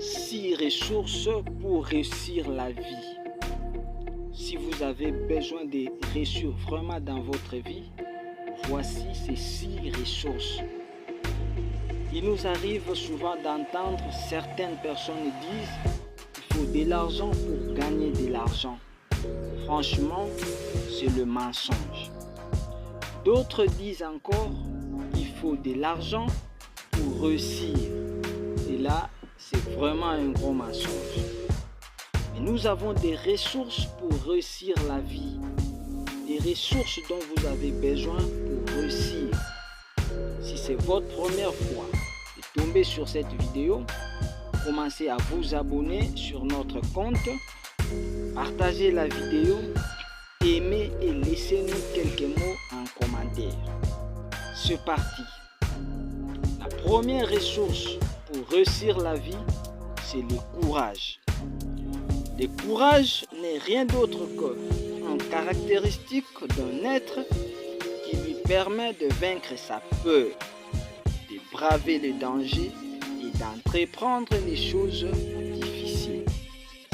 6 ressources pour réussir la vie. Si vous avez besoin de ressources vraiment dans votre vie, voici ces 6 ressources. Il nous arrive souvent d'entendre certaines personnes dire qu'il faut de l'argent pour gagner de l'argent. Franchement, c'est le mensonge. D'autres disent encore qu'il faut de l'argent pour réussir. Et là, c'est vraiment un gros mensonge. Mais nous avons des ressources pour réussir la vie. Des ressources dont vous avez besoin pour réussir. Si c'est votre première fois de tomber sur cette vidéo, commencez à vous abonner sur notre compte, partagez la vidéo, aimez et laissez-nous quelques mots en commentaire. C'est parti. La première ressource pour réussir la vie, c'est le courage. Le courage n'est rien d'autre qu'une caractéristique d'un être qui lui permet de vaincre sa peur, de braver le danger et d'entreprendre les choses difficiles.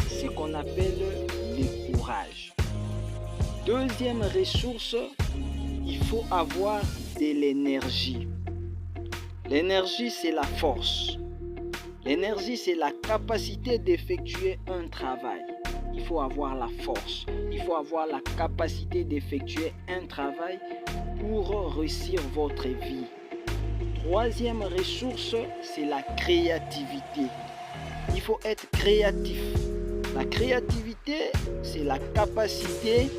C'est ce qu'on appelle le courage. Deuxième ressource, il faut avoir de l'énergie. L'énergie, c'est la force. L'énergie, c'est la capacité d'effectuer un travail. Il faut avoir la force. Il faut avoir la capacité d'effectuer un travail pour réussir votre vie. Troisième ressource, c'est la créativité. Il faut être créatif. La créativité, c'est la capacité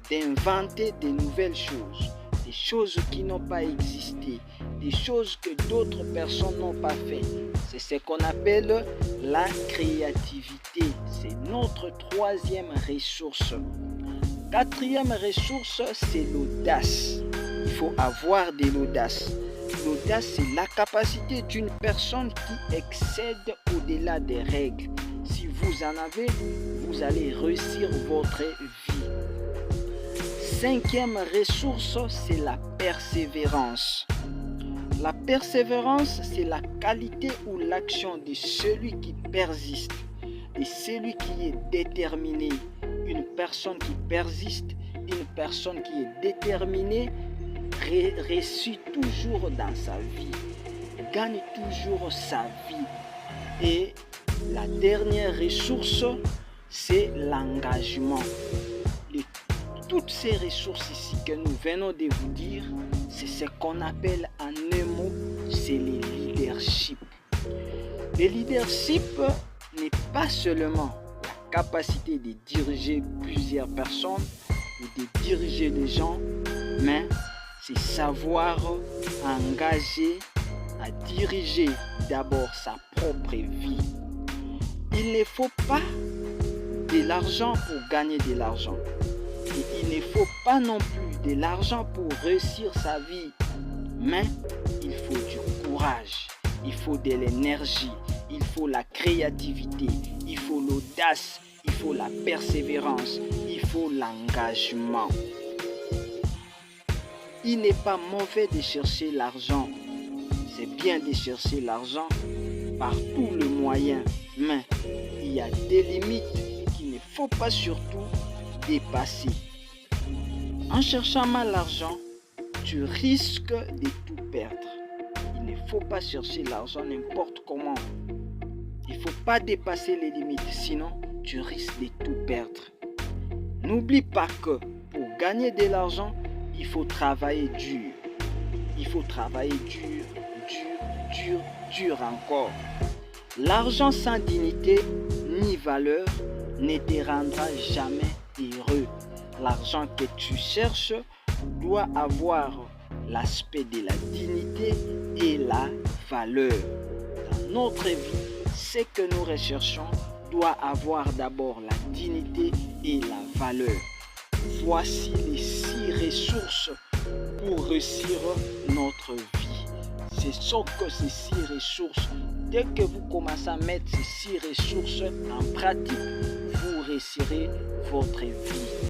d'inventer de nouvelles choses. Des choses qui n'ont pas existé. Des choses que d'autres personnes n'ont pas fait. C'est ce qu'on appelle la créativité. C'est notre troisième ressource. Quatrième ressource, c'est l'audace. Il faut avoir de l'audace. L'audace, c'est la capacité d'une personne qui excède au-delà des règles. Si vous en avez, vous allez réussir votre vie. Cinquième ressource, c'est la persévérance. La persévérance, c'est la qualité ou l'action de celui qui persiste, de celui qui est déterminé. Une personne qui persiste, une personne qui est déterminée, réussit toujours dans sa vie, gagne toujours sa vie. Et la dernière ressource, c'est l'engagement. Toutes ces ressources ici que nous venons de vous dire, c'est ce qu'on appelle en un mot, c'est le leadership. Le leadership n'est pas seulement la capacité de diriger plusieurs personnes ou de diriger les gens, mais c'est savoir engager à diriger d'abord sa propre vie. Il ne faut pas de l'argent pour gagner de l'argent. Et il ne faut pas non plus de l'argent pour réussir sa vie, mais il faut du courage, il faut de l'énergie, il faut la créativité, il faut l'audace, il faut la persévérance, il faut l'engagement. Il n'est pas mauvais de chercher l'argent, c'est bien de chercher l'argent par tous les moyens, mais il y a des limites qu'il ne faut pas surtout dépasser. En cherchant mal l'argent, tu risques de tout perdre. Il ne faut pas chercher l'argent n'importe comment. Il ne faut pas dépasser les limites, sinon tu risques de tout perdre. N'oublie pas que pour gagner de l'argent, il faut travailler dur. Il faut travailler dur encore. L'argent sans dignité ni valeur ne te rendra jamais heureux. L'argent que tu cherches doit avoir l'aspect de la dignité et la valeur. Dans notre vie, ce que nous recherchons doit avoir d'abord la dignité et la valeur. Voici les 6 ressources pour réussir notre vie. Ce sont que ces 6 ressources. Dès que vous commencez à mettre ces 6 ressources en pratique, vous réussirez votre vie.